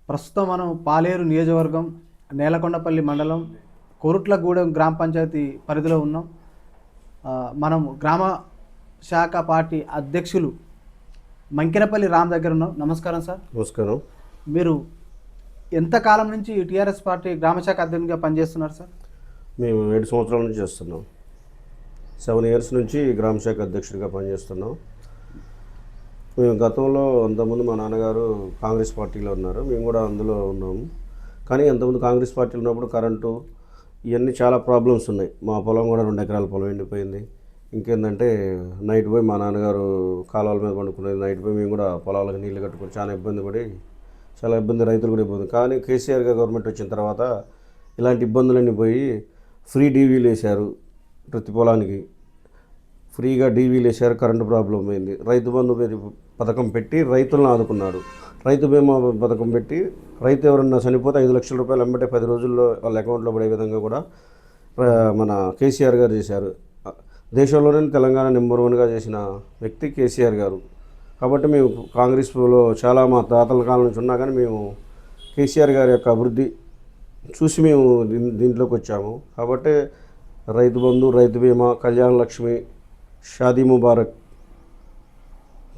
ప్రస్తుతం మనం పాలేరు నియోజకవర్గం నేలకొండపల్లి మండలం కోరుట్లగూడెం గ్రామ పంచాయతీ పరిధిలో ఉన్నాం. మనం గ్రామ శాఖ పార్టీ అధ్యక్షులు మంకెనపల్లి రామ్ దగ్గర ఉన్నాం. నమస్కారం సార్. నమస్కారం. మీరు ఎంతకాలం నుంచి టీఆర్ఎస్ పార్టీ గ్రామ శాఖ అధ్యక్షునిగా పనిచేస్తున్నారు సార్? మేము 7 సంవత్సరాల నుంచి చేస్తున్నాం. 7 ఇయర్స్ నుంచి గ్రామ శాఖ అధ్యక్షుడిగా పనిచేస్తున్నాం. మేము గతంలో అంతకుముందు మా నాన్నగారు కాంగ్రెస్ పార్టీలో ఉన్నారు, మేము కూడా అందులో ఉన్నాము. కానీ అంతకుముందు కాంగ్రెస్ పార్టీలో ఉన్నప్పుడు కరెంటు ఇవన్నీ చాలా ప్రాబ్లమ్స్ ఉన్నాయి. మా పొలం కూడా 2 ఎకరాల పొలం ఎండిపోయింది. ఇంకేంటంటే నైట్ పోయి మా నాన్నగారు కాలువల మీద పండుకునేది. నైట్ పోయి మేము కూడా పొలాలకు నీళ్లు కట్టుకొని చాలా ఇబ్బంది, రైతులు కూడా ఇబ్బంది. కానీ కేసీఆర్ గారు గవర్నమెంట్ వచ్చిన తర్వాత ఇలాంటి ఇబ్బందులన్నీ పోయి ఫ్రీ డీవీలు వేశారు. ప్రతి పొలానికి ఫ్రీగా డీవీలు వేశారు. కరెంటు ప్రాబ్లం అయింది. రైతు బంధు పథకం పెట్టి రైతులను ఆదుకున్నాడు. రైతు బీమా పథకం పెట్టి రైతు ఎవరన్నా చనిపోతే 5 లక్షల రూపాయలు వెంబటే 10 రోజుల్లో వాళ్ళ అకౌంట్లో పడే విధంగా కూడా మన కేసీఆర్ గారు చేశారు. దేశంలోనే తెలంగాణ నెంబర్ 1గా చేసిన వ్యక్తి కేసీఆర్ గారు. కాబట్టి మేము కాంగ్రెస్లో చాలా మా తాతల కాలం నుంచి ఉన్నా కానీ మేము కేసీఆర్ గారి యొక్క అభివృద్ధి చూసి మేము దీంట్లోకి వచ్చాము. కాబట్టి రైతు బంధు, రైతు బీమా, కళ్యాణ లక్ష్మి, షాదీ ముబారక్,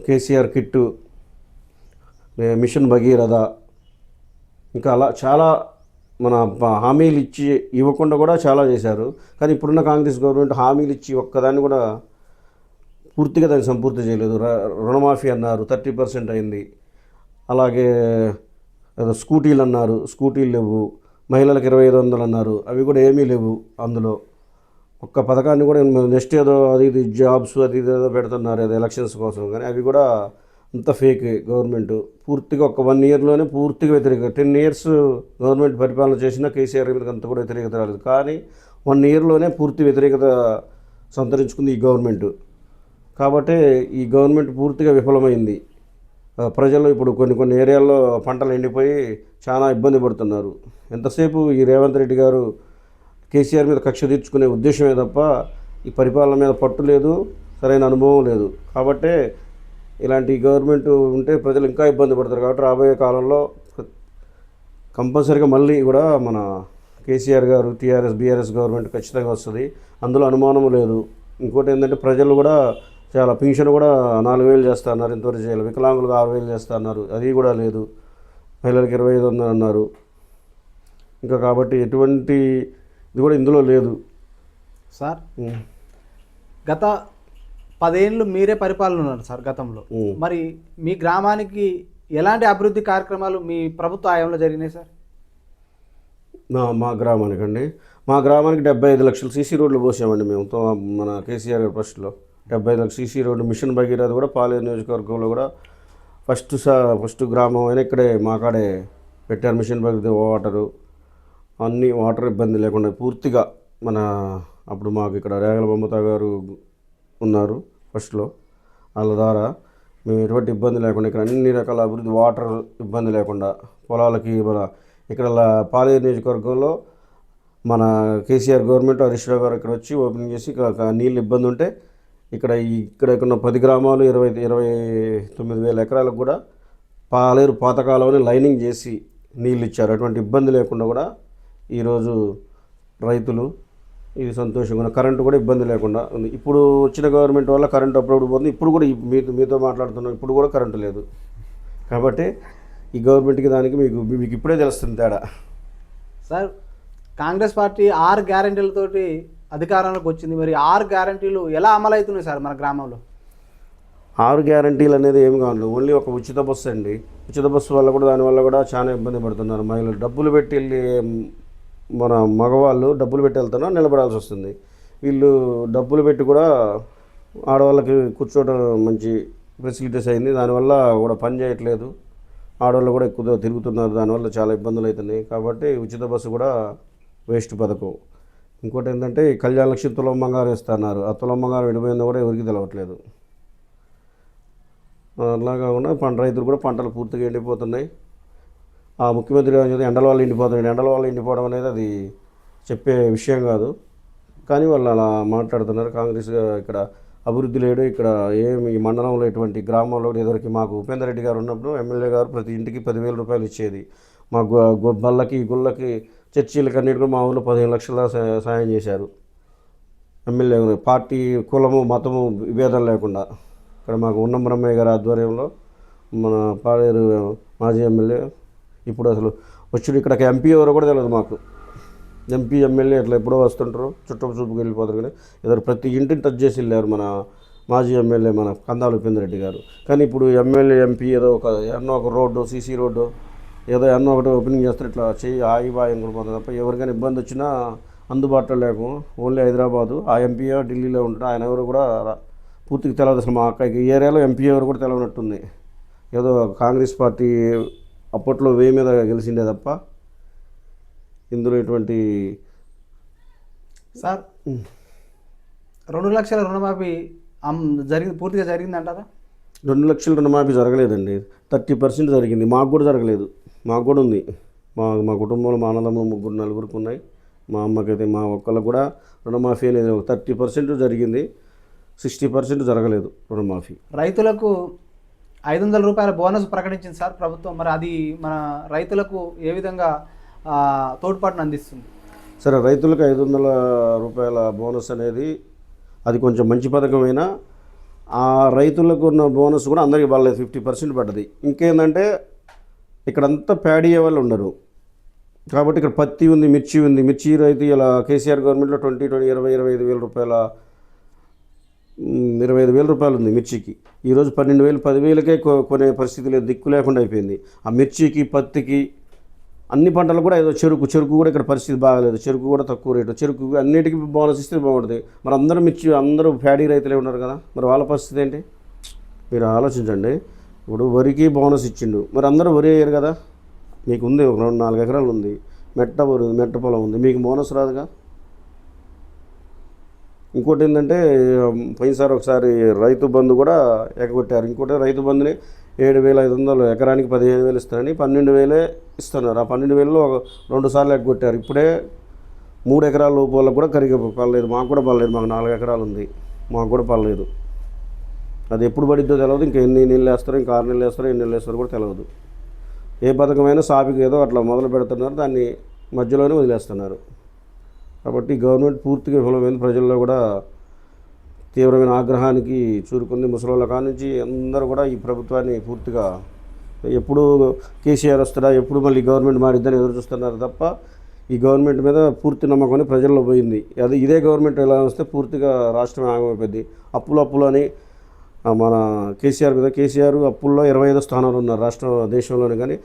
కేసీఆర్ కిట్టు, మిషన్ భగీరథ, ఇంకా అలా చాలా మన హామీలు ఇచ్చి ఇవ్వకుండా కూడా చాలా చేశారు. కానీ ఇప్పుడున్న కాంగ్రెస్ గవర్నమెంట్ హామీలు ఇచ్చి ఒక్కదాన్ని కూడా పూర్తిగా దాన్ని సంపూర్తి చేయలేదు. రుణమాఫీ అన్నారు, 30% అయింది. అలాగే స్కూటీలు అన్నారు, స్కూటీలు లేవు. మహిళలకు 2500 అన్నారు, అవి కూడా ఏమీ లేవు. అందులో ఒక్క పథకాన్ని కూడా నెక్స్ట్ ఏదో అది ఇది జాబ్స్ అది ఏదో పెడుతున్నారు, అది ఎలక్షన్స్ కోసం. కానీ అవి కూడా అంత ఫేక్. గవర్నమెంట్ పూర్తిగా ఒక 1 ఇయర్లోనే పూర్తిగా వ్యతిరేక. 10 ఇయర్స్ గవర్నమెంట్ పరిపాలన చేసినా కేసీఆర్ మీద అంత కూడా వ్యతిరేకత రాలేదు. కానీ 1 ఇయర్లోనే పూర్తి వ్యతిరేకత సంతరించుకుంది ఈ గవర్నమెంట్. కాబట్టి ఈ గవర్నమెంట్ పూర్తిగా విఫలమైంది. ప్రజలు ఇప్పుడు కొన్ని ఏరియాల్లో పంటలు ఎండిపోయి చాలా ఇబ్బంది పడుతున్నారు. ఎంతసేపు ఈ రేవంత్ రెడ్డి గారు కేసీఆర్ మీద కక్ష తీర్చుకునే ఉద్దేశమే తప్ప ఈ పరిపాలన మీద పట్టు లేదు, సరైన అనుభవం లేదు. కాబట్టే ఇలాంటి గవర్నమెంట్ ఉంటే ప్రజలు ఇంకా ఇబ్బంది పడతారు. కాబట్టి రాబోయే కాలంలో కంపల్సరీగా మళ్ళీ కూడా మన కేసీఆర్ గారు బీఆర్ఎస్ గవర్నమెంట్ ఖచ్చితంగా వస్తుంది, అందులో అనుమానం లేదు. ఇంకోటి ఏంటంటే ప్రజలు కూడా చాలా పింఛన్ కూడా 4000 చేస్తా అన్నారు, ఇంతవరకు చేయాలి. వికలాంగులకు 6000 చేస్తా అన్నారు, అది కూడా లేదు. మహిళలకు 2500 అన్నారు. ఇంకా కాబట్టి ఎటువంటి ఇది కూడా ఇందులో లేదు సార్. గత 10 ఏళ్ళు మీరే పరిపాలన ఉన్నారు సార్ గతంలో. మరి మీ గ్రామానికి ఎలాంటి అభివృద్ధి కార్యక్రమాలు మీ ప్రభుత్వ హయాంలో జరిగినాయి సార్? మా గ్రామానికి 75 లక్షలు సీసీ రోడ్లు పోసామండి మేము. మన కేసీఆర్ గారి ఫస్ట్లో 75 లక్షల సీసీ రోడ్డు. మిషన్ భగీరథ కూడా పాలేరు నియోజకవర్గంలో కూడా ఫస్ట్ గ్రామం అయినా ఇక్కడే మాకాడే పెట్టారు. మిషన్ భగీరథ అన్ని వాటర్ ఇబ్బంది లేకుండా పూర్తిగా మన అప్పుడు మాకు ఇక్కడ రేగల మమతా గారు ఉన్నారు ఫస్ట్లో. వాళ్ళ ద్వారా మేము ఎటువంటి ఇబ్బంది లేకుండా ఇక్కడ అన్ని రకాల అభివృద్ధి, వాటర్ ఇబ్బంది లేకుండా పొలాలకి మన ఇక్కడ పాలేరు నియోజకవర్గంలో మన కేసీఆర్ గవర్నమెంట్ హరీష్ రావు గారు ఇక్కడ వచ్చి ఓపెనింగ్ చేసి ఇక్కడ నీళ్ళు ఇబ్బంది ఉంటే ఇక్కడ ఉన్న 10 గ్రామాలు 29,000 ఎకరాలకు కూడా పాలేరు పాతకాలంలో లైనింగ్ చేసి నీళ్ళు ఇచ్చారు. అటువంటి ఇబ్బంది లేకుండా కూడా ఈరోజు రైతులు ఇది సంతోషంగా, కరెంటు కూడా ఇబ్బంది లేకుండా ఉంది. ఇప్పుడు వచ్చిన గవర్నమెంట్ వల్ల కరెంటు అప్పుడప్పుడు పోతుంది. ఇప్పుడు కూడా మీతో మాట్లాడుతున్నాం, ఇప్పుడు కూడా కరెంటు లేదు. కాబట్టి ఈ గవర్నమెంట్కి దానికి మీకు ఇప్పుడే తెలుస్తుంది తేడా సార్. కాంగ్రెస్ పార్టీ 6 గ్యారెంటీలతోటి అధికారంలోకి వచ్చింది. మరి 6 గ్యారెంటీలు ఎలా అమలు అవుతున్నాయి సార్ మన గ్రామంలో? 6 గ్యారెంటీలు అనేది ఏమి కాదు, ఓన్లీ ఒక ఉచిత బస్సు అండి. ఉచిత బస్సు వల్ల కూడా దానివల్ల కూడా చాలా ఇబ్బంది పడుతున్నారు మహిళలు. డబ్బులు పెట్టి వెళ్ళి మన మగవాళ్ళు డబ్బులు పెట్టి వెళ్తున్నా నిలబడాల్సి వస్తుంది. వీళ్ళు డబ్బులు పెట్టి కూడా ఆడవాళ్ళకి కూర్చోవడం మంచి ఫెసిలిటీస్ అయింది. దానివల్ల కూడా పని చేయట్లేదు. ఆడవాళ్ళు కూడా ఎక్కువ తిరుగుతున్నారు, దానివల్ల చాలా ఇబ్బందులు అవుతున్నాయి. కాబట్టి ఉచిత బస్సు కూడా వేస్ట్ పథకం. ఇంకోటి ఏంటంటే కళ్యాణ లక్ష్మి తులం బంగారం ఇస్తున్నారు. ఆ తులం బంగారం విడిపోయిందో కూడా ఎవరికి తెలవట్లేదు. అలా కాకుండా రైతులు కూడా పంటలు పూర్తిగా ఎండిపోతున్నాయి. ఆ ముఖ్యమంత్రి ఎండల వల్ల ఎండిపోవడం అనేది అది చెప్పే విషయం కాదు. కానీ వాళ్ళు అలా మాట్లాడుతున్నారు. కాంగ్రెస్ ఇక్కడ అభివృద్ధి లేడు. ఇక్కడ ఏమి ఈ మండలంలో ఇటువంటి గ్రామంలో ఎదురికి మాకు ఉపేందర్ రెడ్డి గారు ఉన్నప్పుడు ఎమ్మెల్యే గారు ప్రతి ఇంటికి 10,000 రూపాయలు ఇచ్చేది. మా బళ్ళకి గుళ్ళకి చర్చీలకి అన్నిటి కూడా మా ఊళ్ళో 15 లక్షల సాయం చేశారు. ఎమ్మెల్యే పార్టీ కులము మతము విభేదం లేకుండా ఇక్కడ మాకు ఉన్నం బ్రహ్మయ్య గారి ఆధ్వర్యంలో మన పాలేరు మాజీ ఎమ్మెల్యే ఇప్పుడు అసలు వచ్చి ఇక్కడికి ఎంపీ ఎవరో కూడా తెలియదు మాకు. ఎంపీ ఎమ్మెల్యే అట్లా ఎప్పుడో వస్తుంటారు, చుట్టపు చూపుకి వెళ్ళిపోతారు. కానీ ఏదో ప్రతి ఇంటిని టచ్ చేసి వెళ్ళారు మన మాజీ ఎమ్మెల్యే మన కందాల ఉపేంద్రెడ్డి గారు. కానీ ఇప్పుడు ఎమ్మెల్యే ఎంపీ ఏదో ఎన్నో ఒక రోడ్డు సీసీ రోడ్డు ఏదో ఎన్నో ఒకటి ఓపెనింగ్ చేస్తారు, ఇట్లా చెయ్యి ఆగి బాయి అనుకుని తప్ప ఎవరికైనా ఇబ్బంది వచ్చినా అందుబాటులో లేకు. ఓన్లీ హైదరాబాదు ఆ ఎంపీ ఢిల్లీలో ఉంటాడు. ఆయన ఎవరు కూడా పూర్తిగా తెలియదు. అసలు మా అక్కకి ఈ ఏరియాలో ఎంపీ ఎవరు కూడా తెలియనట్టుంది. ఏదో కాంగ్రెస్ పార్టీ అప్పట్లో 1000 మీద గెలిచిందే తప్ప ఇందులో ఎటువంటి సార్ 2 లక్షల రుణమాఫీ పూర్తిగా జరిగిందంటారా? 2 లక్షల రుణమాఫీ జరగలేదండి, 30% జరిగింది. మాకు కూడా జరగలేదు. మాకు కూడా ఉంది. మా కుటుంబంలో మా అన్నదమ్ములు 3-4 ఉన్నాయి. మా అమ్మకైతే మా ఒక్కళ్ళకు కూడా రుణమాఫీ అనేది 30% జరిగింది, 60% జరగలేదు రుణమాఫీ. రైతులకు 500 రూపాయల బోనస్ ప్రకటించింది సార్ ప్రభుత్వం. మరి అది మన రైతులకు ఏ విధంగా తోడ్పాటును అందిస్తుంది? సరే, రైతులకు 500 రూపాయల బోనస్ అనేది అది కొంచెం మంచి పథకమైనా ఆ రైతులకు ఉన్న బోనస్ కూడా అందరికీ పడలేదు, 50% పడ్డది. ఇంకేందంటే ఇక్కడంతా ప్యాడీ వాళ్ళు ఉండరు కాబట్టి ఇక్కడ పత్తి ఉంది, మిర్చి ఉంది. మిర్చి రైతు ఇలా కేసీఆర్ గవర్నమెంట్లో 25,000 రూపాయల 25,000 రూపాయలు ఉంది మిర్చికి. ఈరోజు 12,000 10,000కే కొనే పరిస్థితి లేదు, దిక్కు లేకుండా అయిపోయింది. ఆ మిర్చికి పత్తికి అన్ని పంటలు కూడా ఏదో చెరుకు కూడా ఇక్కడ పరిస్థితి బాగాలేదు. చెరుకు కూడా తక్కువ రేటు. చెరుకు అన్నిటికీ బోనస్ ఇస్తే బాగుంటుంది. మరి అందరూ ప్యాడీ రైతులే ఉన్నారు కదా, మరి వాళ్ళ పరిస్థితి ఏంటి? మీరు ఆలోచించండి. ఇప్పుడు వరికి బోనస్ ఇచ్చిండు, మరి అందరూ వరి వేయరు కదా. మీకు ఉంది 2-4 ఎకరాలు ఉంది, మెట్ట పొలం ఉంది, మీకు బోనస్ రాదుగా. ఇంకోటి ఏంటంటే పోయినసారి ఒకసారి రైతు బంధు కూడా ఎగగొట్టారు. ఇంకోటి రైతు బంధుని 7,500 ఎకరానికి 15,000 ఇస్తారని 12,000 ఇస్తున్నారు. ఆ 12,000లో 2 సార్లు ఎగగొట్టారు. ఇప్పుడే 3 ఎకరాల లోపు వాళ్ళకు కూడా పడలేదు. మాకు కూడా పడలేదు. మాకు 4 ఎకరాలు ఉంది, మాకు కూడా పడలేదు. అది ఎప్పుడు పడిద్దో తెలియదు. ఇంకా ఎన్ని నెలలు వేస్తారో, ఇంకా 6 నెలలు వేస్తారో, ఎన్ని నెలలు వేస్తారో కూడా తెలియదు. ఏ పథకమైనా సాపికి ఏదో అట్లా మొదలు పెడుతున్నారు, దాన్ని మధ్యలోనే వదిలేస్తున్నారు. కాబట్టి గవర్నమెంట్ పూర్తిగా విఫలమైంది. ప్రజల్లో కూడా తీవ్రమైన ఆగ్రహానికి చూరుకుంది. ముసలోళ్ళ కానుంచి అందరూ కూడా ఈ ప్రభుత్వాన్ని పూర్తిగా ఎప్పుడు కేసీఆర్ వస్తాడా, ఎప్పుడు మళ్ళీ గవర్నమెంట్ మారిద్దని ఎదురు చూస్తున్నారు తప్ప ఈ గవర్నమెంట్ మీద పూర్తి నమ్మకం ప్రజల్లో పోయింది. ఇదే గవర్నమెంట్ ఎలా వస్తే పూర్తిగా రాష్ట్రం ఆగమైపోయింది. అప్పులు అని మన కేసీఆర్ అప్పుల్లో 25వ స్థానంలో ఉన్నారు రాష్ట్ర దేశంలోనే. కానీ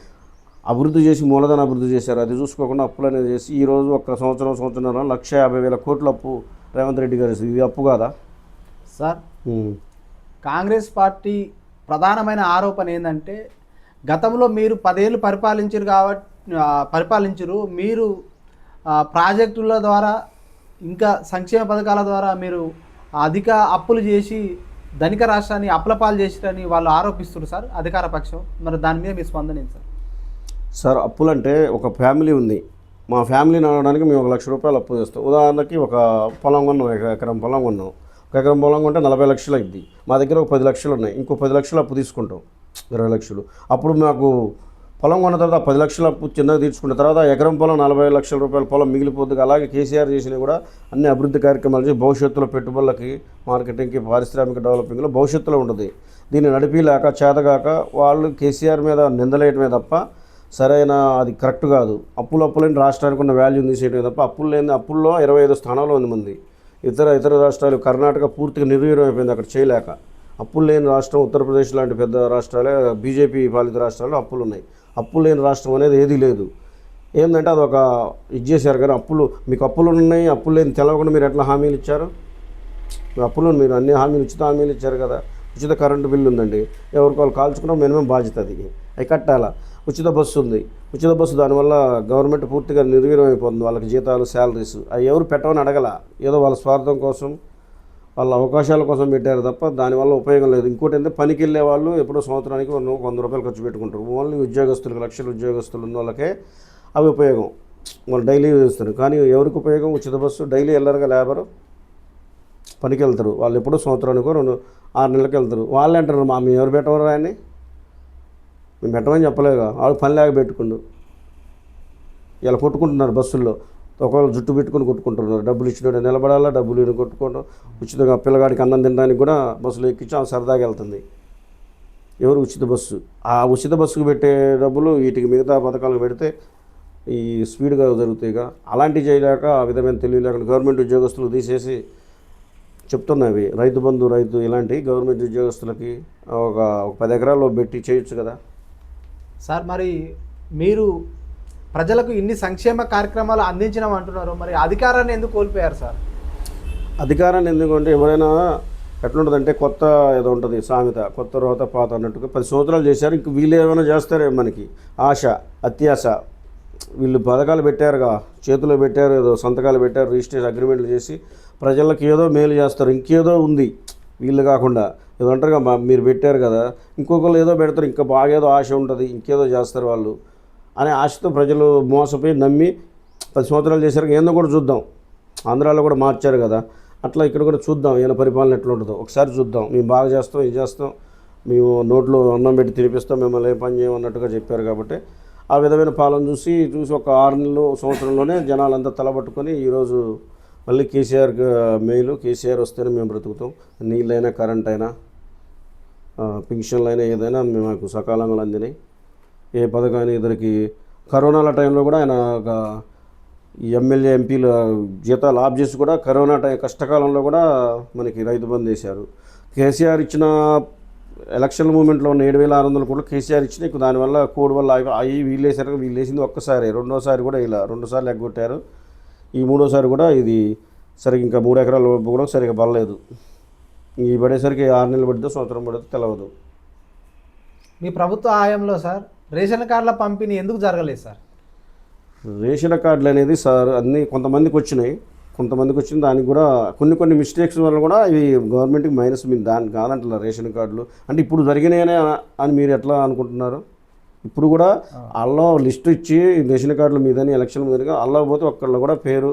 అభివృద్ధి చేసి మూలధన అభివృద్ధి చేశారు, అది చూసుకోకుండా అప్పులు అనేది చేసి ఈరోజు ఒక సంవత్సరం 1,50,000 కోట్ల అప్పు రేవంత్ రెడ్డి గారు. ఇది అప్పు కాదా సార్? కాంగ్రెస్ పార్టీ ప్రధానమైన ఆరోపణ ఏంటంటే గతంలో మీరు 10 ఏళ్ళు పరిపాలించరు, మీరు ప్రాజెక్టుల ద్వారా ఇంకా సంక్షేమ పథకాల ద్వారా మీరు అధిక అప్పులు చేసి ధనిక రాష్ట్రాన్ని అప్పులపాలు చేసిరని వాళ్ళు ఆరోపిస్తున్నారు సార్, అధికార పక్షం. మరి దాని మీద మీ స్పందన ఏంటి సార్? సార్, అప్పులంటే ఒక ఫ్యామిలీ ఉంది. మా ఫ్యామిలీ నడవడానికి మేము 1 లక్ష రూపాయలు అప్పు చేస్తాం. ఉదాహరణకి ఒక పొలం కొన్నాం, ఎకరం పొలం కొన్నాం. ఒక ఎకరం పొలం కొంటే 40 లక్షలు అయింది. మా దగ్గర ఒక 10 లక్షలు ఉన్నాయి. ఇంకో 10 లక్షలు అప్పు తీసుకుంటాం, 20 లక్షలు. అప్పుడు మాకు పొలం కొన్న తర్వాత 10 లక్షల అప్పు చిన్నగా తీర్చుకున్న తర్వాత ఎకరం పొలం 40 లక్షల రూపాయల పొలం మిగిలిపోతుంది. అలాగే కేసీఆర్ చేసినవి కూడా అన్ని అభివృద్ధి కార్యక్రమాలు చేసి భవిష్యత్తులో పెట్టుబడులకి, మార్కెటింగ్కి, పారిశ్రామిక డెవలపింగ్లో భవిష్యత్తులో ఉంటుంది. దీన్ని నడిపిలేక చేతగాక వాళ్ళు కేసీఆర్ మీద నిందలేయటమే తప్ప సరైన అది కరెక్ట్ కాదు. అప్పులని రాష్ట్రానికి ఉన్న వాల్యూ తీసేయటమే తప్ప అప్పుల్లో 25వ స్థానంలో ఉంది మంది. ఇతర రాష్ట్రాలు కర్ణాటక పూర్తిగా నిర్వీర్యం అయిపోయింది అక్కడ చేయలేక. అప్పులు లేని రాష్ట్రం ఉత్తరప్రదేశ్ లాంటి పెద్ద రాష్ట్రాలే, బీజేపీ పాలిత రాష్ట్రాల్లో అప్పులు ఉన్నాయి. అప్పులు లేని రాష్ట్రం అనేది ఏదీ లేదు. ఏంటంటే అదొక ఇది చేశారు. కానీ మీకు అప్పులు ఉన్నాయి, అప్పులు లేని తెలవకుండా మీరు ఎట్లా హామీలు ఇచ్చారు? మీరు అన్ని ఉచిత హామీలు ఇచ్చారు కదా. ఉచిత కరెంటు బిల్లు ఉందండి, ఎవరికోళ్ళు కాల్చుకున్నా మినిమం బాధ్యత అవి కట్టాలా. ఉచిత బస్సు ఉంది, ఉచిత బస్సు దానివల్ల గవర్నమెంట్ పూర్తిగా నిర్వీర్యం అయిపోతుంది. వాళ్ళకి జీతాలు, శాలరీస్ అవి ఎవరు పెట్టమని అడగల. ఏదో వాళ్ళ స్వార్థం కోసం, వాళ్ళ అవకాశాల కోసం పెట్టారు తప్ప దానివల్ల ఉపయోగం లేదు. ఇంకోటి ఏంటంటే పనికి వెళ్ళే వాళ్ళు ఎప్పుడో సంవత్సరానికి 100 రూపాయలు ఖర్చు పెట్టుకుంటారు. ఓన్లీ ఉద్యోగస్తులకు, లక్షల ఉద్యోగస్తులు ఉన్న వాళ్ళకే అవి ఉపయోగం. వాళ్ళు డైలీ చేస్తారు. కానీ ఎవరికి ఉపయోగం? ఉచిత బస్సు. డైలీ వెళ్ళరుగా లేబరు, పనికి వెళ్తారు. వాళ్ళు ఎప్పుడో సంవత్సరానికో 6 నెలలకు వెళ్తారు. వాళ్ళే అంటారు మేము ఎవరు పెట్టవరు ఆయన్ని, మేము పెట్టమని చెప్పలేదుగా. వాళ్ళు పని లేక పెట్టుకుండు. ఇలా కొట్టుకుంటున్నారు బస్సుల్లో, ఒకళ్ళు జుట్టు పెట్టుకొని కొట్టుకుంటున్నారు. డబ్బులు ఇచ్చినోడు నిలబడాలా, డబ్బులు కొట్టుకోవడం, ఉచితంగా పిల్లగాడికి అన్నం తినడానికి కూడా బస్సులో ఎక్కించి ఆమె సరదాగా వెళ్తుంది. ఎవరు ఉచిత బస్సు, ఆ ఉచిత బస్సుకు పెట్టే డబ్బులు వీటికి మిగతా పథకాలకు పెడితే ఈ స్పీడ్గా జరుగుతాయిగా. అలాంటివి చేయలేక ఆ విధమైన తెలివి లేకుండా గవర్నమెంట్ ఉద్యోగస్తులు తీసేసి చెప్తున్నవి రైతు బంధు, రైతు ఇలాంటి గవర్నమెంట్ ఉద్యోగస్తులకి ఒక 10 ఎకరాల్లో పెట్టి చేయొచ్చు కదా. సార్ మరి మీరు ప్రజలకు ఇన్ని సంక్షేమ కార్యక్రమాలు అందించినాం అంటున్నారు, మరి అధికారాన్ని ఎందుకు కోల్పోయారు సార్? అధికారాన్ని ఎందుకంటే ఎవరైనా ఎట్లుంటుందంటే కొత్త ఏదో ఉంటుంది సామెత, కొత్త రోత పాత అన్నట్టుగా 10 సంవత్సరాలు చేశారు, ఇంక వీళ్ళు ఏమైనా చేస్తారేమో మనకి ఆశ, అత్యాశ. వీళ్ళు పథకాలు పెట్టారుగా, చేతిలో పెట్టారు, ఏదో సంతకాలు పెట్టారు, రిజిస్ట్రేషన్ అగ్రిమెంట్లు చేసి ప్రజలకు ఏదో మేలు చేస్తారు, ఇంకేదో ఉంది వీళ్ళు కాకుండా. ఏదో అంటారుగా మీరు పెట్టారు కదా, ఇంకొకరు ఏదో పెడతారు, ఇంకా బాగా ఏదో ఆశ ఉంటుంది, ఇంకేదో చేస్తారు వాళ్ళు అనే ఆశతో ప్రజలు మోసపోయి నమ్మి 10 సంవత్సరాలు చేశారు. ఏందో కూడా చూద్దాం, ఆంధ్రాలో కూడా మార్చారు కదా, అట్లా ఇక్కడ కూడా చూద్దాం ఈయన పరిపాలన ఎట్లా ఉంటుందో ఒకసారి చూద్దాం. మేము బాగా చేస్తాం, ఇది చేస్తాం, మేము నోట్లో అన్నం పెట్టి తినిపిస్తాం, మిమ్మల్ని ఏ పని చేయమన్నట్టుగా చెప్పారు. కాబట్టి ఆ విధమైన పాలన చూసి ఒక 6 నెలలు సంవత్సరంలోనే జనాలంతా తలబట్టుకొని ఈరోజు మళ్ళీ కేసీఆర్ మేలు, కేసీఆర్ వస్తేనే మేము బ్రతుకుతాం, నీళ్ళైనా కరెంట్ అయినా పింఛన్లు అయినా ఏదైనా మాకు సకాలంలో అందినాయి. ఏ పథకాన్ని ఇద్దరికి కరోనాల టైంలో కూడా ఆయన ఒక ఎమ్మెల్యే ఎంపీల జీతాలు ఆఫ్ చేసి కూడా కరోనా కష్టకాలంలో కూడా మనకి రైతు బంధు వేశారు. కేసీఆర్ ఇచ్చిన ఎలక్షన్ మూమెంట్లో ఉన్న 7,600 కోట్లు కేసీఆర్ ఇచ్చిన, దానివల్ల కోడ్ వల్ల అవి వీళ్ళు వేసారు. వీళ్ళు వేసింది ఒక్కసారి, రెండోసారి కూడా ఇలా 2 సార్లు ఎగ్గొట్టారు. ఈ 3వసారి కూడా ఇది సరిగ్గా ఇంకా 3 ఎకరాలు కూడా సరిగ్గా పడలేదు. ఈ పడేసరికి 6 నెలలు పడితే సంవత్సరం పడితే తెలవదు. మీ ప్రభుత్వ హయాంలో సార్ రేషన్ కార్డుల పంపిణీ ఎందుకు జరగలేదు సార్? రేషన్ కార్డులు అనేది సార్ అన్నీ కొంతమందికి వచ్చినాయి, కొంతమందికి వచ్చింది. దానికి కూడా కొన్ని మిస్టేక్స్ వల్ల కూడా ఇవి గవర్నమెంట్కి మైనస్. మీరు దానికి కాదంటున్నారు రేషన్ కార్డులు అంటే ఇప్పుడు జరిగినాయనే అని మీరు ఎట్లా అనుకుంటున్నారు? ఇప్పుడు కూడా అల్లో లిస్టు ఇచ్చి రేషన్ కార్డుల మీదని ఎలక్షన్ మీదగా అల్లో పోతే ఒక్కళ్ళు కూడా పేరు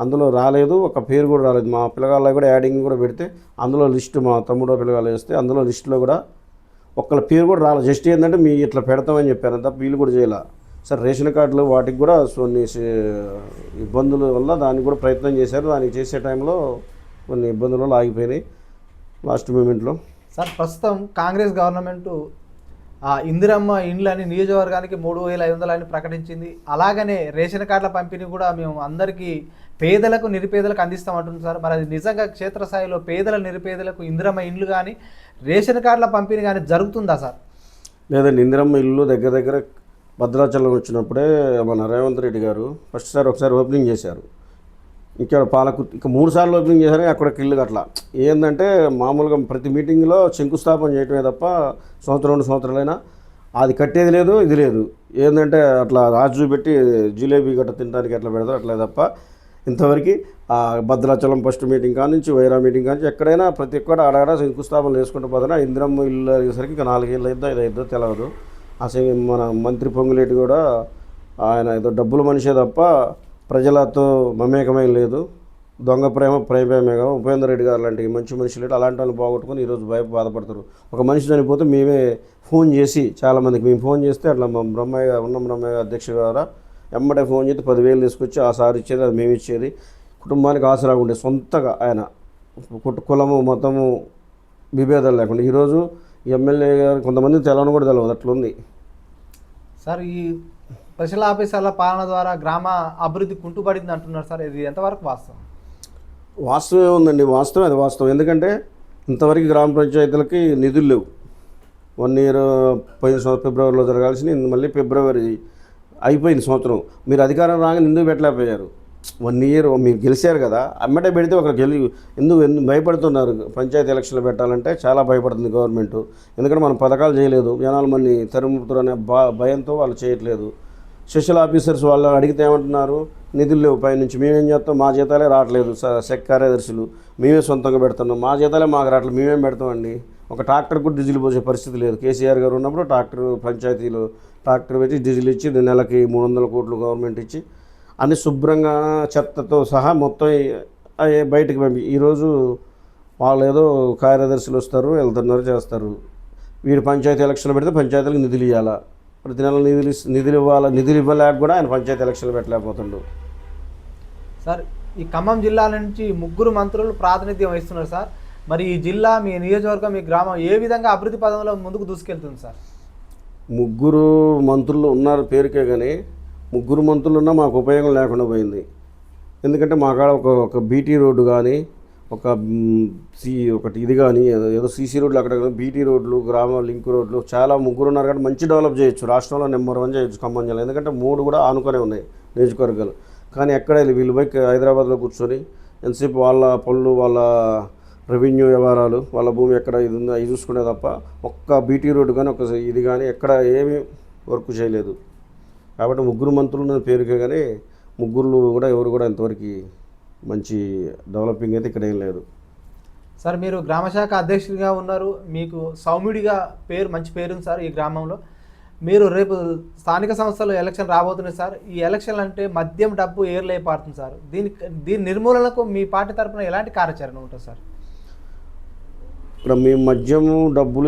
అందులో రాలేదు, ఒక పేరు కూడా రాలేదు. మా పిల్లగాళ్ళ కూడా యాడింగ్ కూడా పెడితే అందులో లిస్టు, మా తమ్ముడో పిల్లగాళ్ళు వేస్తే అందులో లిస్టులో కూడా ఒక్కళ్ళ పేరు కూడా రాలేదు. జస్ట్ ఏంటంటే మీ ఇట్లా పెడతామని చెప్పారు తప్ప వీళ్ళు కూడా చేయాల. సార్ రేషన్ కార్డులు వాటికి కూడా కొన్ని ఇబ్బందుల వల్ల దానికి కూడా ప్రయత్నం చేశారు. దానికి చేసే టైంలో కొన్ని ఇబ్బందుల వల్ల ఆగిపోయినాయి లాస్ట్ మూమెంట్లో. సార్ ప్రస్తుతం కాంగ్రెస్ గవర్నమెంట్ ఇందిరమ్మ ఇండ్లని నియోజకవర్గానికి 3,500 అని ప్రకటించింది. అలాగనే రేషన్ కార్డుల పంపిణీ కూడా మేము అందరికీ పేదలకు నిరుపేదలకు అందిస్తామంటుంది సార్. మరి అది నిజంగా క్షేత్రస్థాయిలో పేదల నిరుపేదలకు ఇందిరమ్మ ఇండ్లు కానీ రేషన్ కార్డుల పంపిణీ కానీ జరుగుతుందా సార్? లేదండి, ఇందిరమ్మ ఇల్లు దగ్గర భద్రాచలం వచ్చినప్పుడే మన రేవంత్ రెడ్డి గారు ఒకసారి ఓపెనింగ్ చేశారు. ఇంకా ఇంకా 3 సార్లు ఓపెనింగ్ చేశారు. అక్కడికి ఇల్లు అట్లా ఏంటంటే మామూలుగా ప్రతి మీటింగ్లో శంకుస్థాపన చేయటమే తప్ప 2 సంవత్సరాలైనా అది కట్టేది లేదు, ఇది లేదు. ఏంటంటే అట్లా రాజు పెట్టి జిలేబీ గట్ట తినడానికి ఎట్లా పెడతారు అట్లా తప్ప ఇంతవరకు భద్రాచలం ఫస్ట్ మీటింగ్ కానించి వైరా మీటింగ్ కానించి ఎక్కడైనా ప్రతి ఒక్కటి ఆడాడ శంకుస్థాపన చేసుకుంటూ పోతున్నా. ఇందిరమ్మ ఇల్లు అయ్యేసరికి ఇంకా 4 ఏళ్ళు అయిద్దో 5 అయిద్దో తెలియదు. అసలు మన మంత్రి పొంగులేటి కూడా ఆయన ఏదో డబ్బుల మనిషే తప్ప ప్రజలతో మమేకమై లేదు. దొంగ ప్రేమేగా ఉపేందర్ రెడ్డి గారు లాంటి మంచి మనుషులు అలాంటి వాళ్ళు పోగొట్టుకుని ఈరోజు బాధపడతారు. ఒక మనిషి చనిపోతే మేమే ఫోన్ చేసి చాలామందికి మేము ఫోన్ చేస్తే అట్లా మా బ్రహ్మయ్య అధ్యక్షుడు ద్వారా ఎమ్మటే ఫోన్ చేస్తే 10,000 తీసుకొచ్చి ఆ సార్ ఇచ్చేది, అది మేము ఇచ్చేది. కుటుంబానికి ఆసరాగా ఉండే సొంతగా ఆయన కులము మతము విభేదాలు లేకుండా ఈరోజు ఎమ్మెల్యే గారు కొంతమంది తెలవని కూడా తెలియదు అట్లుంది సార్. ఈ స్పెషల్ ఆఫీసర్ల పాలన ద్వారా గ్రామ అభివృద్ధి కుంటుపడింది అంటున్నారు సార్, ఇది ఎంతవరకు వాస్తవం? వాస్తవమే ఉందండి, వాస్తవం అది వాస్తవం. ఎందుకంటే ఇంతవరకు గ్రామ పంచాయతీలకి నిధులు లేవు. 1 ఇయర్ పోయిన ఫిబ్రవరిలో జరగాల్సింది మళ్ళీ ఫిబ్రవరి అయిపోయింది సంవత్సరం. మీరు అధికారం రాగానే ఎందుకు పెట్టలేకపోయారు? 1 ఇయర్ మీరు గెలిచారు కదా, అమ్మటే పెడితే ఎందుకు భయపడుతున్నారు? పంచాయతీ ఎలక్షన్లు పెట్టాలంటే చాలా భయపడుతుంది గవర్నమెంట్. ఎందుకంటే మనం పథకాలు చేయలేదు, జనాలు మళ్ళీ తరుముతురు అనే భయంతో వాళ్ళు చేయట్లేదు. స్పెషల్ ఆఫీసర్స్ వాళ్ళు అడిగితే ఏమంటున్నారు? నిధులు లేవు పైనుంచి, మేమేం చేస్తాం, మా జీతాలే రావట్లేదు, సెక్ కార్యదర్శులు మేమే సొంతంగా పెడుతున్నాం, మా జీతాలే మాకు రావట్లేదు, మేమేం పెడతామండి. ఒక ట్రాక్టర్ కూడా డీజిల్ పోసే పరిస్థితి లేదు. కేసీఆర్ గారు ఉన్నప్పుడు పంచాయతీలో ట్రాక్టర్ పెట్టి డీజిల్ ఇచ్చి నెలకి 300 కోట్లు గవర్నమెంట్ ఇచ్చి అన్ని శుభ్రంగా చెత్తతో సహా మొత్తం బయటకు పంపి ఈరోజు వాళ్ళు ఏదో కార్యదర్శులు వస్తారు, వెళ్తున్నారు, చేస్తారు. వీడు పంచాయతీ ఎలక్షన్లు పెడితే పంచాయతీలకు నిధులు ఇవ్వాలా, ప్రతి నెల నిధులు ఇవ్వలేక కూడా ఆయన పంచాయతీ ఎలక్షన్లు పెట్టలేకపోతుండు. సార్ ఈ ఖమ్మం జిల్లా నుంచి 3 మంత్రులు ప్రాతినిధ్యం వహిస్తున్నారు సార్. మరి ఈ జిల్లా, మీ నియోజకవర్గం, మీ గ్రామం ఏ విధంగా అభివృద్ధి పదంలో ముందుకు దూసుకెళ్తుంది సార్? 3 మంత్రులు ఉన్నారు పేరుకే, కానీ 3 మంత్రులు ఉన్నా మాకు ఉపయోగం లేకుండా పోయింది. ఎందుకంటే మా కాడ ఒక బీటీ రోడ్డు కానీ ఒకటి ఇది కానీ ఏదో సీసీ రోడ్లు అక్కడ బీటీ రోడ్లు, గ్రామ లింక్ రోడ్లు చాలా 3 ఉన్నారు కాబట్టి మంచి డెవలప్ చేయొచ్చు. రాష్ట్రంలో నెంబర్ 1 చేయొచ్చు ఖమ్మం జిల్లా. ఎందుకంటే 3 కూడా ఆనుకొనే ఉన్నాయి నియోజకవర్గాలు. కానీ ఎక్కడ వీళ్ళు పోయి హైదరాబాద్లో కూర్చొని ఎంతసేపు వాళ్ళ పనులు, వాళ్ళ రెవెన్యూ వ్యవహారాలు, వాళ్ళ భూమి ఎక్కడ ఇది ఉందో అవి చూసుకునే తప్ప ఒక్క బీటీ రోడ్డు కానీ ఒక ఇది కానీ ఎక్కడ ఏమీ వర్క్ చేయలేదు. కాబట్టి 3 మంత్రులు ఉన్న పేరుకే, కానీ 3 కూడా ఎవరు కూడా ఇంతవరకు మంచి డెవలపింగ్ అయితే ఇక్కడ ఏం లేదు. సార్ మీరు గ్రామశాఖ అధ్యక్షుడిగా ఉన్నారు, మీకు సౌమ్యుడిగా మంచి పేరుంది సార్ ఈ గ్రామంలో. మీరు రేపు స్థానిక సంస్థలు ఎలక్షన్ రాబోతున్నాయి సార్. ఈ ఎలక్షన్లు అంటే మద్యం, డబ్బు ఏర్లై పారుతుంది సార్. దీని నిర్మూలనకు మీ పార్టీ తరఫున ఎలాంటి కార్యాచరణ ఉంటుంది సార్? ఇక్కడ మేము మద్యము, డబ్బులు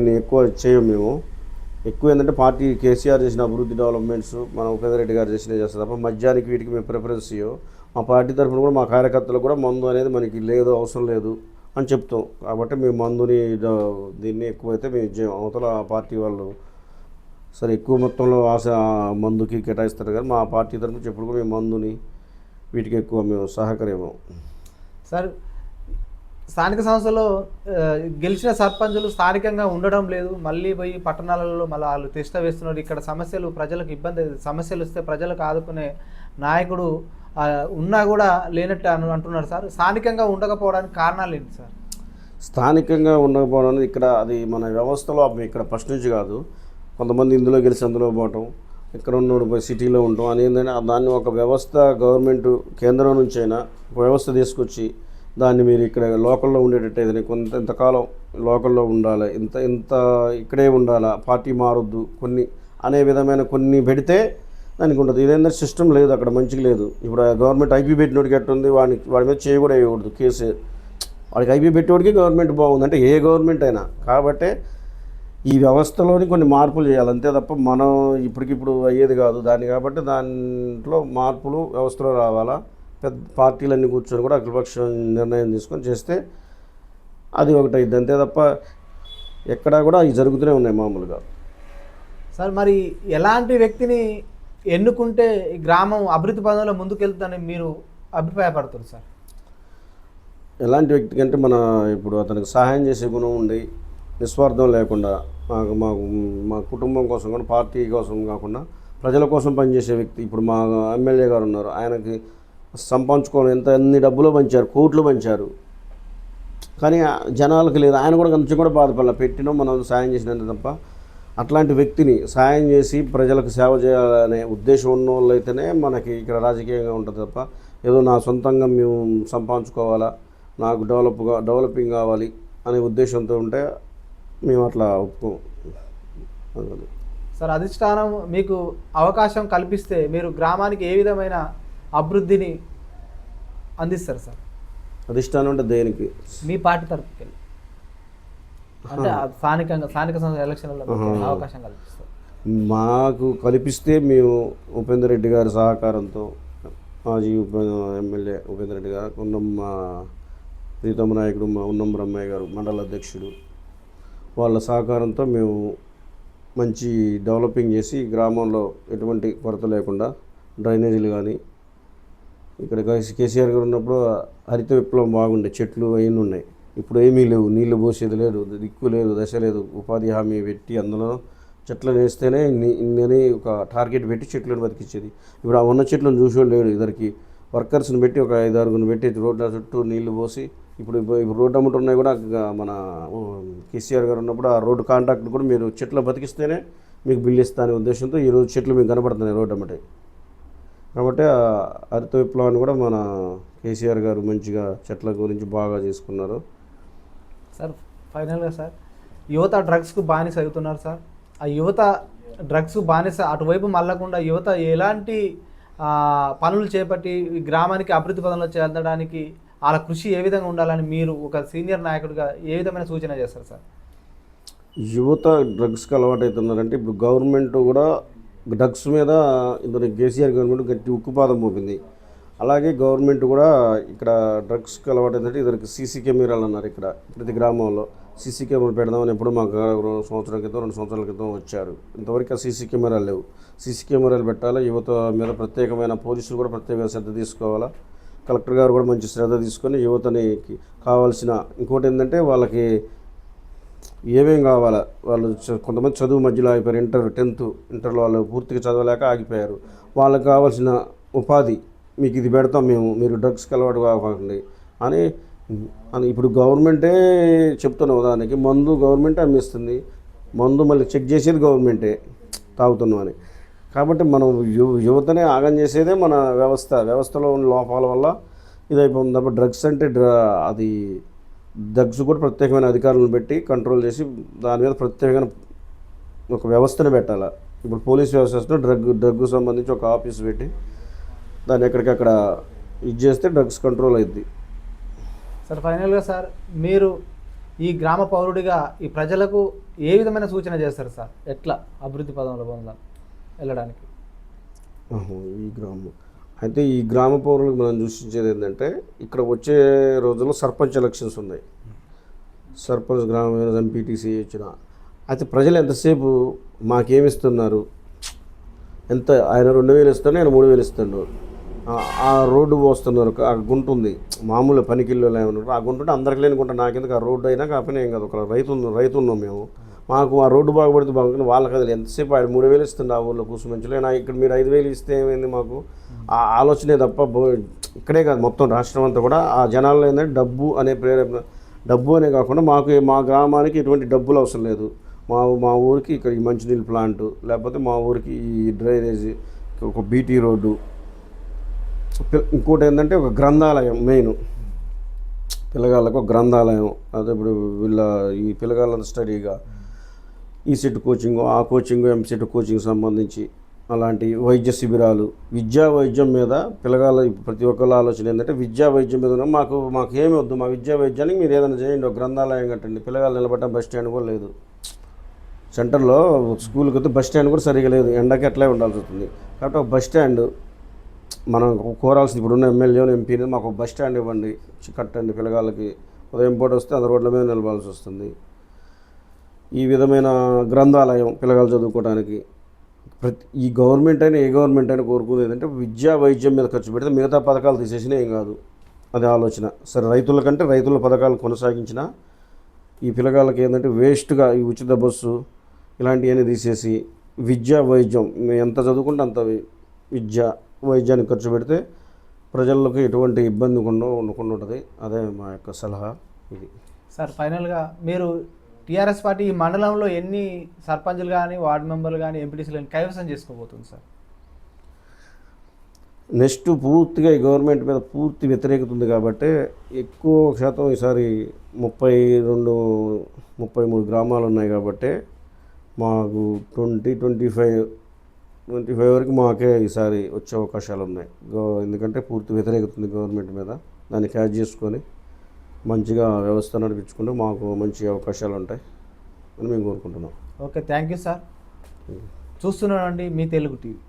నేను ఎక్కువ చేయం. మేము ఎక్కువ ఏంటంటే పార్టీ కేసీఆర్ చేసిన అభివృద్ధి డెవలప్మెంట్స్ మన ఉపేంద్ర రెడ్డి గారు చేస్తారు తప్ప మద్యానికి వీటికి మేము ప్రిఫరెన్స్ ఇవ్వం. మా పార్టీ తరఫున కూడా మా కార్యకర్తలు కూడా మందు అనేది మనకి లేదు, అవసరం లేదు అని చెప్తాం. కాబట్టి మేము మందుని దీన్ని ఎక్కువైతే మేము ఇచ్చాము. అవతల పార్టీ వాళ్ళు సరే ఎక్కువ మొత్తంలో మందుకి కేటాయిస్తారు, కానీ మా పార్టీ తరఫున ఎప్పుడు కూడా మేము మందుని వీటికి ఎక్కువ మేము సహకరేము. సార్ స్థానిక సంస్థలో గెలిచిన సర్పంచులు స్థానికంగా ఉండడం లేదు, మళ్ళీ పోయి పట్టణాలలో మళ్ళీ వాళ్ళు తిష్ట వేస్తున్నారు. ఇక్కడ ప్రజలకు సమస్యలు వస్తే ప్రజలకు ఆదుకునే నాయకుడు ఉన్నా కూడా లేనట్టు అంటున్నారు సార్. స్థానికంగా ఉండకపోవడానికి కారణాలు ఏంటి సార్? స్థానికంగా ఉండకపోవడానికి ఇక్కడ అది మన వ్యవస్థలో ఇక్కడ ఫస్ట్ నుంచి కాదు. కొంతమంది ఇందులో గెలిచి అందులో పోవటం, ఇక్కడ ఉన్నోడు పోయి సిటీలో ఉండటం అని ఏంటంటే దాన్ని ఒక వ్యవస్థ గవర్నమెంట్ కేంద్రం నుంచి అయినా ఒక వ్యవస్థ తీసుకొచ్చి దాన్ని మీరు ఇక్కడ లోకల్లో ఉండేటట్టయితే ఇంతకాలం లోకల్లో ఉండాలి, ఇంత ఇక్కడే ఉండాలా, పార్టీ మారొద్దు అనే విధమైన కొన్ని పెడితే దానికి ఉంటుంది. ఇదేంటంటే సిస్టమ్ లేదు అక్కడ, మంచిగా లేదు. ఇప్పుడు గవర్నమెంట్ ఐపీ పెట్టినోడికి ఎట్టుంది, వాడి మీద చేయ కూడా వేయకూడదు కేసు. వాడికి ఐపీ పెట్టేవాడికి గవర్నమెంట్ బాగుంది అంటే ఏ గవర్నమెంట్ అయినా. కాబట్టి ఈ వ్యవస్థలోని కొన్ని మార్పులు చేయాలి అంతే తప్ప మనం ఇప్పటికిప్పుడు అయ్యేది కాదు దాన్ని. కాబట్టి దాంట్లో మార్పులు వ్యవస్థలో రావాలా. పెద్ద పార్టీలన్నీ కూర్చొని కూడా అఖిలపక్షం నిర్ణయం తీసుకొని చేస్తే అది ఒకటి అయింది అంతే తప్ప ఎక్కడా కూడా అవి జరుగుతూనే ఉన్నాయి మామూలుగా. సార్ మరి ఎలాంటి వ్యక్తిని ఎన్నుకుంటే ఈ గ్రామం అభివృద్ధి పదంలో ముందుకెళ్తుందని మీరు అభిప్రాయపడుతున్నారు సార్? ఎలాంటి వ్యక్తి కంటే ఇప్పుడు అతనికి సహాయం చేసే గుణం ఉండి నిస్వార్థం లేకుండా మా కుటుంబం కోసం కూడా పార్టీ కోసం కాకుండా ప్రజల కోసం పనిచేసే వ్యక్తి. ఇప్పుడు మా ఎమ్మెల్యే గారు ఉన్నారు, ఆయనకి సంపాదించుకోవడం ఎన్ని డబ్బులు పంచారు, కోట్లు పంచారు, కానీ జనాలకు లేదు. ఆయన కూడా కొంచెం కూడా బాధపడాలి, పెట్టినా మనం సాయం చేసినంత తప్ప. అట్లాంటి వ్యక్తిని సాయం చేసి ప్రజలకు సేవ చేయాలనే ఉద్దేశం ఉన్న వాళ్ళు అయితేనే మనకి ఇక్కడ రాజకీయంగా ఉంటుంది తప్ప ఏదో నా సొంతంగా మేము సంపాదించుకోవాలా, నాకు డెవలపింగ్ కావాలి అనే ఉద్దేశంతో ఉంటే మేము అట్లా ఒప్పుకోం. సార్ అధిష్టానం మీకు అవకాశం కల్పిస్తే మీరు గ్రామానికి ఏ విధమైన అభివృద్ధిని అందిస్తారు సార్? అధిష్టానం అంటే దేనికి? మీ పార్టీ తరఫుకి అంటే స్థానిక సంస్థ ఎలక్షన్లలో అవకాశం కల్పిస్తారు. మాకు కల్పిస్తే మేము ఉపేంద్ర రెడ్డి గారి సహకారంతో, మాజీ ఎమ్మెల్యే ఉపేంద్ర రెడ్డి గారు, ప్రీతమ నాయకుడు ఉన్నం బ్రహ్మయ్య గారు మండల అధ్యక్షుడు, వాళ్ళ సహకారంతో మేము మంచి డెవలపింగ్ చేసి గ్రామంలో ఎటువంటి కొరత లేకుండా డ్రైనేజీలు కానీ, ఇక్కడ కేసీఆర్ గారు ఉన్నప్పుడు హరిత విప్లవం బాగుండే, చెట్లు అవన్నీ ఉన్నాయి. ఇప్పుడు ఏమీ లేవు, నీళ్లు పోసేది లేదు, దిక్కు లేదు, దశ లేదు. ఉపాధి హామీ పెట్టి అందులో చెట్లను వేస్తేనే ఇన్ని ఒక టార్గెట్ పెట్టి చెట్లను బతికించేది. ఇప్పుడు ఆ ఉన్న చెట్లను చూసేవాళ్ళు లేడు. ఇద్దరికి వర్కర్స్ని పెట్టి ఒక 5-6 పెట్టి రోడ్ల చుట్టూ నీళ్లు పోసి ఇప్పుడు రోడ్డు అమ్ముతున్నాయి కూడా. మన కేసీఆర్ గారు ఉన్నప్పుడు ఆ రోడ్డు కాంట్రాక్ట్ కూడా మీరు చెట్లు బతికిస్తేనే మీకు బిల్లు ఇస్తా అనే ఉద్దేశంతో ఈరోజు చెట్లు మీకు కనపడుతున్నాయి రోడ్డు అమ్మటే. కాబట్టి హరిత విప్లవాన్ని కూడా మన కేసీఆర్ గారు మంచిగా చెట్ల గురించి బాగా చేసుకున్నారు. సార్ ఫైనల్గా సార్ యువత డ్రగ్స్కు బానిస అవుతున్నారు సార్. ఆ యువత డ్రగ్స్ బానిస అటువైపు మళ్ళకుండా యువత ఎలాంటి పనులు చేపట్టి గ్రామానికి అభివృద్ధి పదంలో చెందడానికి వాళ్ళ కృషి ఏ విధంగా ఉండాలని మీరు ఒక సీనియర్ నాయకుడిగా ఏ విధమైన సూచన చేస్తారు సార్? యువత డ్రగ్స్కి అలవాటు అవుతున్నారంటే ఇప్పుడు గవర్నమెంట్ కూడా డ్రగ్స్ మీద ఇందులో కేసీఆర్ గవర్నమెంట్ గట్టి ఉక్కుపాదం మోపింది. అలాగే గవర్నమెంట్ కూడా ఇక్కడ డ్రగ్స్కి అలవాటు ఏంటంటే ఇద్దరికి సీసీ కెమెరాలు అన్నారు. ఇక్కడ ప్రతి గ్రామంలో సీసీ కెమెరా పెడదామని ఎప్పుడు మాకు 2 సంవత్సరాల క్రితం వచ్చారు. ఇంతవరకు ఆ సీసీ కెమెరాలు లేవు. సీసీ కెమెరాలు పెట్టాలా, యువత మీద ప్రత్యేకమైన పోలీసులు కూడా ప్రత్యేక శ్రద్ధ తీసుకోవాలా. కలెక్టర్ గారు కూడా మంచి శ్రద్ధ తీసుకొని యువతని కావాల్సిన ఇంకోటి ఏంటంటే వాళ్ళకి ఏమేం కావాలా, వాళ్ళు కొంతమంది చదువు మధ్యలో ఆగిపోయారు. ఇంటర్లో వాళ్ళు పూర్తిగా చదవలేక ఆగిపోయారు. వాళ్ళకి కావాల్సిన ఉపాధి మీకు ఇది పెడతాం మేము, మీరు డ్రగ్స్కి అలవాటు కాకండి అని ఇప్పుడు గవర్నమెంటే చెప్తున్న ఉదాహరణకి మందు గవర్నమెంటే అమ్మిస్తుంది, మందు మళ్ళీ చెక్ చేసేది గవర్నమెంటే తాగుతున్నాం అని. కాబట్టి మనం యువతనే ఆగం చేసేదే మన వ్యవస్థలో ఉన్న లోపాల వల్ల ఇదైపోతుంది తప్ప డ్రగ్స్ అంటే అది డ్రగ్స్ కూడా ప్రత్యేకమైన అధికారులను పెట్టి కంట్రోల్ చేసి దాని మీద ప్రత్యేకమైన ఒక వ్యవస్థను పెట్టాలి. ఇప్పుడు పోలీస్ వ్యవస్థలో డ్రగ్కు సంబంధించి ఒక ఆఫీస్ పెట్టి దాన్ని ఎక్కడికక్కడ ఇది చేస్తే డ్రగ్స్ కంట్రోల్ అవుద్ది. సార్ ఫైనల్గా సార్ మీరు ఈ గ్రామ పౌరుడిగా ఈ ప్రజలకు ఏ విధమైన సూచన చేస్తారు సార్, ఎట్లా అభివృద్ధి పదంలో వెళ్ళడానికి? ఈ గ్రామ పౌరులకు మనం సూచించేది ఏంటంటే ఇక్కడ వచ్చే రోజుల్లో సర్పంచ్ ఎలక్షన్స్ ఉన్నాయి. సర్పంచ్ గ్రామ ఎంపీటీసీ వచ్చిన అయితే ప్రజలు ఎంతసేపు మాకేమిస్తున్నారు, ఎంత ఆయన 2,000 ఇస్తాడు, నేను 3,000 ఇస్తాడు, ఆ రోడ్డు పోస్తున్నారు, ఆ గుంట ఉంది మామూలు పనికిల్లో ఏమన్నారు, ఆ గుంట ఉంటే అందరికి లేని గుంట నాకెందుకు, ఆ రోడ్డు అయినా కాకపోయినా ఏం కాదు, ఒక రైతు ఉన్నాం మేము, మాకు ఆ రోడ్డు బాగుపడితే బాగుంటుంది. వాళ్ళకి అది ఎంతసేపు ఆయన 3,000 ఇస్తుంది ఆ ఊళ్ళో కూర్చుమంచులో, ఇక్కడ మీరు 5,000 ఇస్తే ఏమైంది, మాకు ఆ ఆలోచనే తప్ప ఇక్కడే కాదు మొత్తం రాష్ట్రం అంతా కూడా ఆ జనాల్లో ఏంటంటే డబ్బు అనే ప్రేరేపణ, డబ్బు అనే కాకుండా మా గ్రామానికి ఎటువంటి డబ్బులు అవసరం లేదు, మా ఊరికి ఇక్కడ ఈ మంచినీళ్ళ ప్లాంటు, లేకపోతే మా ఊరికి ఈ డ్రైనేజీ, ఒక బీటీ రోడ్డు, ఇంకోటి ఏంటంటే ఒక గ్రంథాలయం, మెయిన్ పిల్లగాళ్ళకు ఒక గ్రంథాలయం. అదే ఇప్పుడు ఈ పిల్లగాళ్ళ స్టడీగా ఈ సెట్ కోచింగ్, ఆ కోచింగ్, ఎంసెట్ కోచింగ్ సంబంధించి అలాంటి వైద్య శిబిరాలు, వైద్యం మీద పిల్లగాళ్ళ ప్రతి ఒక్కళ్ళ ఆలోచన ఏంటంటే వైద్యం మీద మాకు ఏమి వద్దు, మా వైద్యానికి మీరు ఏదైనా చేయండి, ఒక గ్రంథాలయం కట్టండి. పిల్లగాళ్ళు నిలబడ్డ బస్ స్టాండ్ కూడా లేదు, సెంటర్లో స్కూల్కి వస్తే బస్ స్టాండ్ కూడా సరిగా లేదు, ఎండకి అట్లే ఉండాల్సి వస్తుంది. కాబట్టి ఒక బస్ స్టాండ్ మనం కోరాల్సింది, ఇప్పుడున్న ఎమ్మెల్యేని ఎంపీని మాకు ఒక బస్ స్టాండ్ ఇవ్వండి, కట్టండి. పిల్లగాళ్ళకి ఉదయం పూట వస్తే అది రోడ్ల మీద నిలవాల్సి వస్తుంది. ఈ విధమైన గ్రంథాలయం పిల్లగాళ్ళు చదువుకోవడానికి ఈ గవర్నమెంట్ అయినా ఏ గవర్నమెంట్ అయినా కోరుకునేది ఏంటంటే వైద్యం మీద ఖర్చు పెడితే మిగతా పథకాలు తీసేసినా ఏం కాదు, అది ఆలోచన. సరే రైతుల పథకాలు కొనసాగించిన ఈ పిల్లగాళ్ళకి ఏంటంటే వేస్ట్గా ఈ ఉచిత బస్సు ఇలాంటివన్నీ తీసేసి వైద్యం ఎంత చదువుకుంటే అంత వైద్యానికి ఖర్చు పెడితే ప్రజలకు ఎటువంటి ఇబ్బంది ఉండకుండా ఉంటుంది. అదే మా యొక్క సలహా ఇది. సార్ ఫైనల్గా మీరు టీఆర్ఎస్ పార్టీ ఈ మండలంలో ఎన్ని సర్పంచులు కానీ, వార్డు మెంబర్లు కానీ, ఎంపీటీసీలు కానీ కైవసం చేసుకోబోతుంది సార్? నెక్స్ట్ పూర్తిగా ఈ గవర్నమెంట్ మీద పూర్తి వ్యతిరేకత ఉంది కాబట్టి ఎక్కువ శాతం ఈసారి 32-33 గ్రామాలు ఉన్నాయి కాబట్టి మాకు 25 వరకు మాకే ఈసారి వచ్చే అవకాశాలు ఉన్నాయి. ఎందుకంటే పూర్తి వ్యతిరేకత ఉంది గవర్నమెంట్ మీద, దాన్ని క్యాచ్ చేసుకొని మంచిగా వ్యవస్థ నడిపించుకుంటే మాకు మంచి అవకాశాలు ఉంటాయి అని మేము కోరుకుంటున్నాం. Okay, thank you sir. చూస్తున్నానండి మీ తెలుగు టీవీ.